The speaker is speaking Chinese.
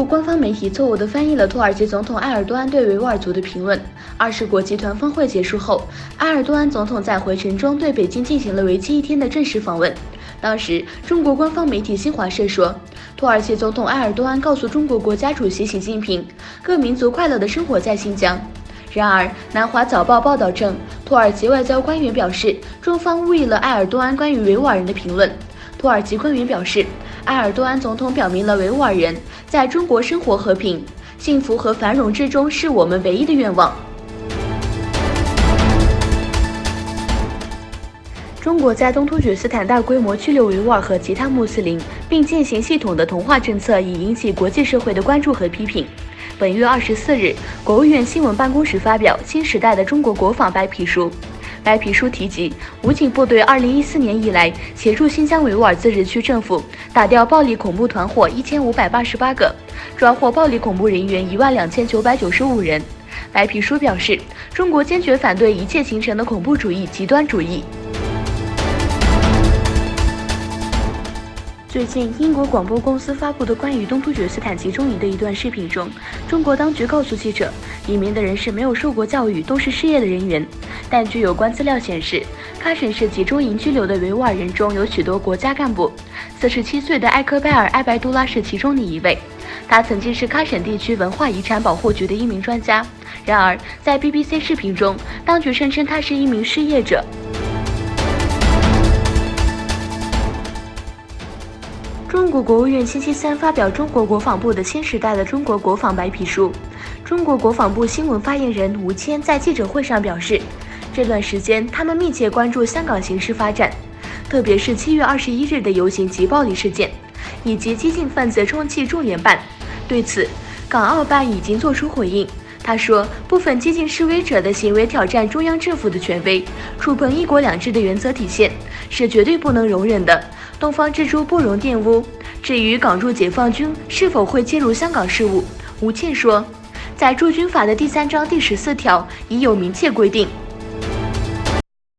国官方媒体错误地翻译了土耳其总统埃尔多安对维吾尔族的评论。20国集团峰会结束后，埃尔多安总统在回程中对北京进行了为期1天的正式访问。当时，中国官方媒体新华社说，土耳其总统埃尔多安告诉中国国家主席习近平，各民族快乐地生活在新疆。然而，南华早报报道称，土耳其外交官员表示，中方误译了埃尔多安关于维吾尔人的评论。土耳其官员表示，埃尔多安总统表明了维吾尔人在中国生活和平、幸福和繁荣之中是我们唯一的愿望。中国在东突厥斯坦大规模拘留维吾尔和其他穆斯林，并进行系统的同化政策，已引起国际社会的关注和批评。本月24日，国务院新闻办公室发表新时代的中国国防白皮书。白皮书提及，武警部队2014年以来协助新疆维吾尔自治区政府打掉暴力恐怖团伙1588个，抓获暴力恐怖人员12995人。白皮书表示，中国坚决反对一切形成的恐怖主义、极端主义。最近，英国广播公司发布的关于东突厥斯坦集中营的一段视频中，中国当局告诉记者，里面的人是没有受过教育，都是失业的人员。但据有关资料显示，喀什市集中营拘留的维吾尔人中有许多国家干部，47岁的艾科拜尔·埃白杜拉是其中的一位。他曾经是喀什地区文化遗产保护局的一名专家。然而，在 BBC 视频中，当局声称他是一名失业者。中国国务院星期三发表中国国防部的新时代的中国国防白皮书。中国国防部新闻发言人吴谦在记者会上表示，这段时间他们密切关注香港形势发展，特别是7月21日的游行及暴力事件，以及激进分子充气重点办。对此，港澳办已经作出回应。他说，部分激进示威者的行为挑战中央政府的权威，触碰一国两制的原则体现，是绝对不能容忍的。东方之珠不容玷污。至于港驻解放军是否会介入香港事务，吴倩说，在驻军法的第3章第14条已有明确规定，